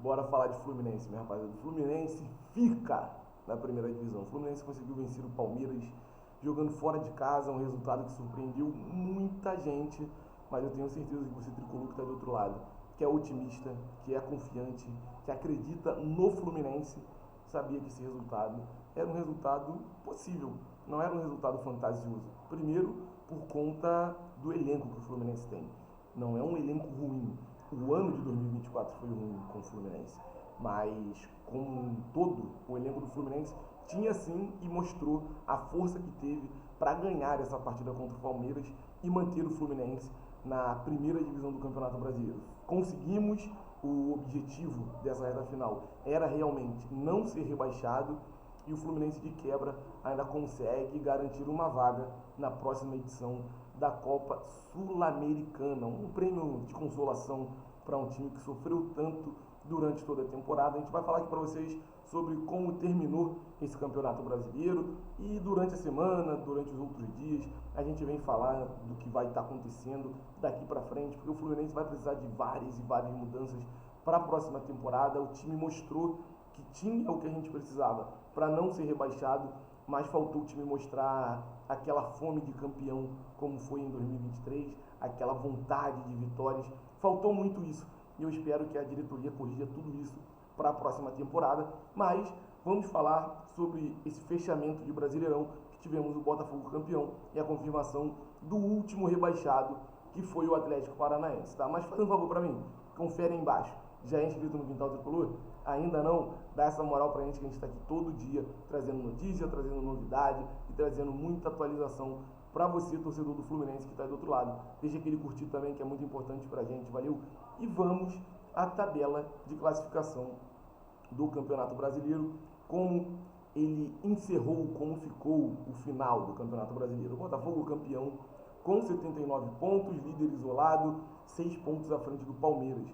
Bora falar de Fluminense, minha rapaziada. O Fluminense fica na primeira divisão. O Fluminense conseguiu vencer o Palmeiras jogando fora de casa, um resultado que surpreendeu muita gente, mas eu tenho certeza que você, tricolor que está do outro lado, que é otimista, que é confiante, que acredita no Fluminense, sabia que esse resultado era um resultado possível, não era um resultado fantasioso. Primeiro, por conta do elenco que o Fluminense tem. Não é um elenco ruim. O ano de 2024 foi ruim com o Fluminense, mas como um todo, o elenco do Fluminense tinha sim e mostrou a força que teve para ganhar essa partida contra o Palmeiras e manter o Fluminense na primeira divisão do Campeonato Brasileiro. Conseguimos. O objetivo dessa reta final era realmente não ser rebaixado e o Fluminense de quebra ainda consegue garantir uma vaga na próxima edição da Copa Sul-Americana, um prêmio de consolação para um time que sofreu tanto durante toda a temporada. A gente vai falar aqui para vocês sobre como terminou esse Campeonato Brasileiro e durante a semana, durante os outros dias, a gente vem falar do que vai estar acontecendo daqui para frente, porque o Fluminense vai precisar de várias e várias mudanças para a próxima temporada. O time mostrou que tinha o que a gente precisava para não ser rebaixado, mas faltou o time mostrar aquela fome de campeão como foi em 2023, aquela vontade de vitórias. Faltou muito isso e eu espero que a diretoria corrija tudo isso para a próxima temporada, mas vamos falar sobre esse fechamento de Brasileirão, que tivemos o Botafogo campeão e a confirmação do último rebaixado, que foi o Atlético Paranaense, tá? Mas faz um favor para mim, confere aí embaixo, já é inscrito no Quintal Tricolor? Ainda não? Dá essa moral pra gente, que a gente está aqui todo dia trazendo notícia, trazendo novidade e trazendo muita atualização para você, torcedor do Fluminense que está do outro lado. Deixa aquele curtir também, que é muito importante pra gente, valeu? E vamos à tabela de classificação do Campeonato Brasileiro, como ele encerrou, como ficou o final do Campeonato Brasileiro. O Botafogo campeão com 79 pontos, líder isolado, 6 pontos à frente do Palmeiras.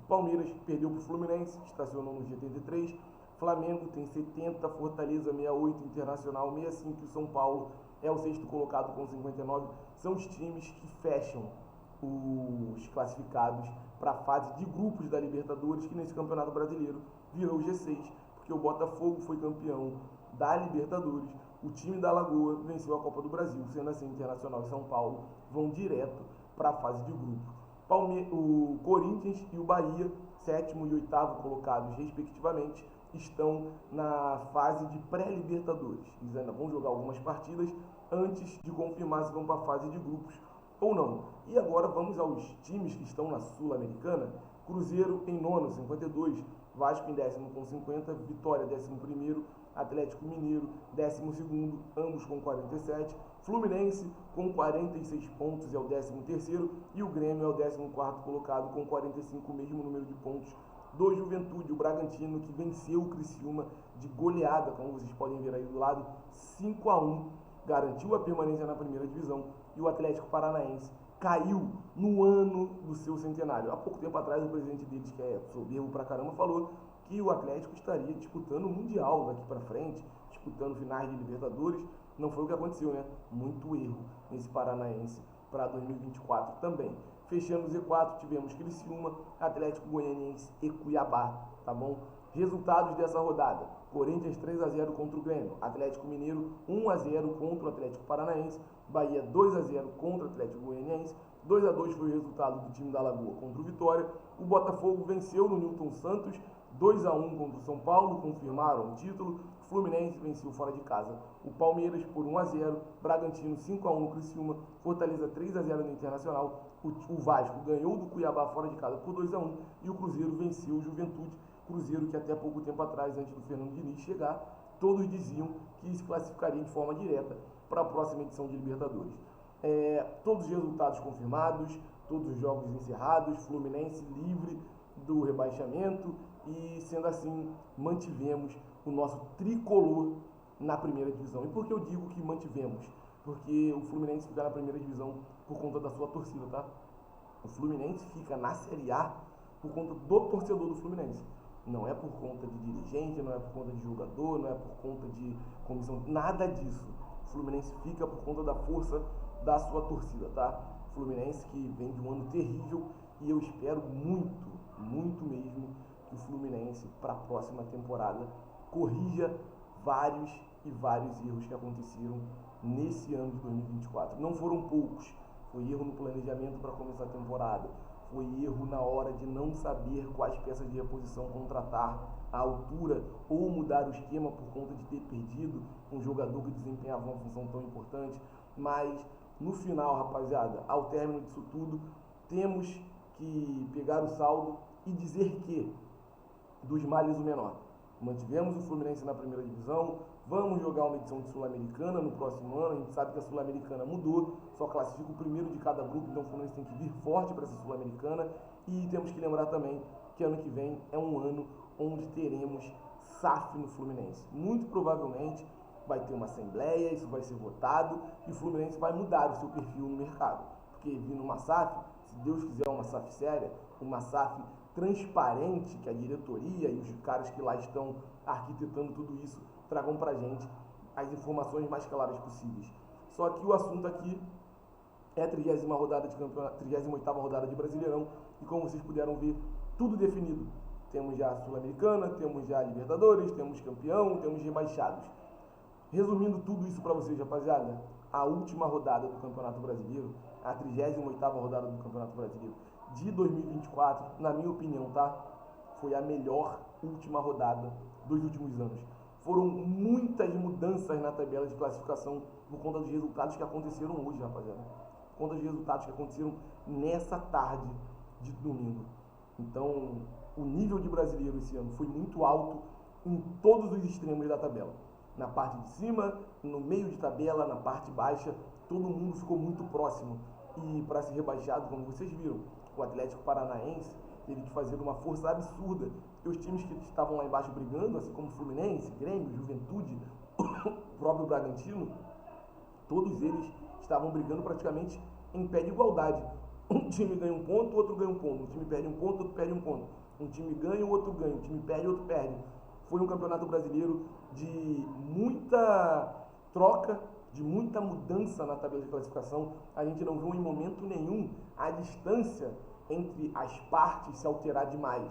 O Palmeiras perdeu para o Fluminense, estacionou no G83, Flamengo tem 70, Fortaleza 68, Internacional 65 e o São Paulo é o sexto colocado com 59. São os times que fecham os classificados para a fase de grupos da Libertadores, que nesse Campeonato Brasileiro virou o G6, porque o Botafogo foi campeão da Libertadores, o time da Lagoa venceu a Copa do Brasil, sendo assim Internacional e São Paulo vão direto para a fase de grupo. O Corinthians e o Bahia, sétimo e oitavo colocados respectivamente, estão na fase de pré-Libertadores. Eles ainda vão jogar algumas partidas antes de confirmar se vão para a fase de grupos ou não. E agora vamos aos times que estão na Sul-Americana. Cruzeiro em nono, 52, Vasco em décimo com 50, Vitória 11º, Atlético Mineiro 12º, ambos com 47, Fluminense com 46 pontos é o 13º e o Grêmio é o 14º colocado com 45, o mesmo número de pontos do Juventude. O Bragantino, que venceu o Criciúma de goleada, como vocês podem ver aí do lado, 5-1, garantiu a permanência na primeira divisão. E o Atlético Paranaense caiu no ano do seu centenário. Há pouco tempo atrás, o presidente deles, que é soberbo pra caramba, falou que o Atlético estaria disputando o Mundial daqui para frente, disputando finais de Libertadores. Não foi o que aconteceu, né? Muito erro nesse Paranaense para 2024 também. Fechando o Z4, tivemos Criciúma, Atlético Goianiense e Cuiabá, tá bom? Resultados dessa rodada: Corinthians 3-0 contra o Grêmio, Atlético Mineiro 1-0 contra o Atlético Paranaense, Bahia 2-0 contra o Atlético Goianiense, 2-2 foi o resultado do time da Lagoa contra o Vitória. O Botafogo venceu no Newton Santos 2-1 contra o São Paulo, confirmaram o título. Fluminense venceu fora de casa o Palmeiras por 1-0, Bragantino 5-1 no Criciúma, Fortaleza 3-0 no Internacional, o Vasco ganhou do Cuiabá fora de casa por 2-1 e o Cruzeiro venceu o Juventude. Cruzeiro que até pouco tempo atrás, antes do Fernando Diniz chegar, todos diziam que se classificaria de forma direta para a próxima edição de Libertadores. Todos os resultados confirmados, todos os jogos encerrados, Fluminense livre do rebaixamento e, sendo assim, mantivemos o nosso tricolor na primeira divisão. E por que eu digo que mantivemos? Porque o Fluminense fica na primeira divisão por conta da sua torcida, tá? O Fluminense fica na Série A por conta do torcedor do Fluminense. Não é por conta de dirigente, não é por conta de jogador, não é por conta de comissão, nada disso. O Fluminense fica por conta da força da sua torcida, tá? O Fluminense que vem de um ano terrível e eu espero muito, muito mesmo que o Fluminense Fluminense para a próxima temporada corrija vários e vários erros que aconteceram nesse ano de 2024. Não foram poucos. Foi erro no planejamento para começar a temporada. Foi erro na hora de não saber quais peças de reposição contratar à altura ou mudar o esquema por conta de ter perdido um jogador que desempenhava uma função tão importante. Mas no final, rapaziada, ao término disso tudo, temos que pegar o saldo e dizer que dos males o menor. Mantivemos o Fluminense na primeira divisão, vamos jogar uma edição de Sul-Americana no próximo ano. A gente sabe que a Sul-Americana mudou, só classifica o primeiro de cada grupo, então o Fluminense tem que vir forte para essa Sul-Americana. E temos que lembrar também que ano que vem é um ano onde teremos SAF no Fluminense. Muito provavelmente vai ter uma assembleia, isso vai ser votado e o Fluminense vai mudar o seu perfil no mercado. Porque vindo uma SAF, se Deus quiser uma SAF séria, uma SAF transparente, que a diretoria e os caras que lá estão arquitetando tudo isso tragam pra gente as informações mais claras possíveis. Só que o assunto aqui é a 30ª rodada de campeonato, 38ª rodada de Brasileirão, e como vocês puderam ver, tudo definido. Temos já a Sul-Americana, temos já a Libertadores, temos campeão, temos rebaixados. Resumindo tudo isso para vocês, rapaziada, a última rodada do Campeonato Brasileiro, a 38ª rodada do Campeonato Brasileiro de 2024, na minha opinião, tá? Foi a melhor última rodada dos últimos anos. Foram muitas mudanças na tabela de classificação por conta dos resultados que aconteceram hoje, rapaziada. Por conta dos resultados que aconteceram nessa tarde de domingo. Então, o nível de brasileiro esse ano foi muito alto em todos os extremos da tabela. Na parte de cima, no meio de tabela, na parte baixa, todo mundo ficou muito próximo. E para ser rebaixado, como vocês viram, o Atlético Paranaense teve que fazer uma força absurda. E os times que estavam lá embaixo brigando, assim como Fluminense, Grêmio, Juventude, o próprio Bragantino, todos eles estavam brigando praticamente em pé de igualdade. Um time ganha um ponto, o outro ganha um ponto. Um time perde um ponto, o outro perde um ponto. Um time ganha, o outro ganha. Um time perde, o outro perde. Foi um campeonato brasileiro de muita troca, de muita mudança na tabela de classificação. A gente não viu em momento nenhum a distância entre as partes se alterar demais.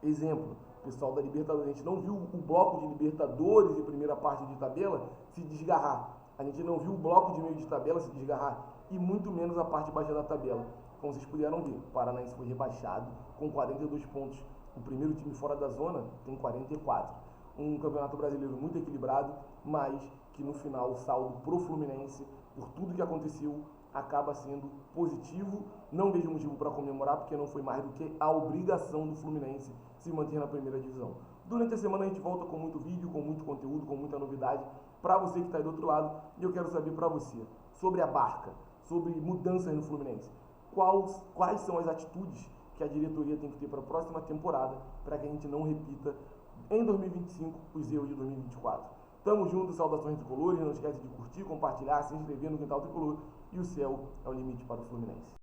Exemplo, pessoal da Libertadores, a gente não viu o bloco de Libertadores e primeira parte de tabela se desgarrar. A gente não viu o bloco de meio de tabela se desgarrar e muito menos a parte baixa da tabela. Como vocês puderam ver, o Paranaense foi rebaixado com 42 pontos. O primeiro time fora da zona tem 44. Um campeonato brasileiro muito equilibrado, mas que no final o saldo pro Fluminense, por tudo que aconteceu, acaba sendo positivo. Não vejo motivo para comemorar, porque não foi mais do que a obrigação do Fluminense se manter na primeira divisão. Durante a semana a gente volta com muito vídeo, com muito conteúdo, com muita novidade para você que está aí do outro lado. E eu quero saber para você sobre a Barca, sobre mudanças no Fluminense. Quais são as atitudes que a diretoria tem que ter para a próxima temporada para que a gente não repita em 2025 os erros de 2024. Tamo junto, saudações tricolores, não esquece de curtir, compartilhar, se inscrever no Quintal Tricolor e o céu é o limite para o Fluminense.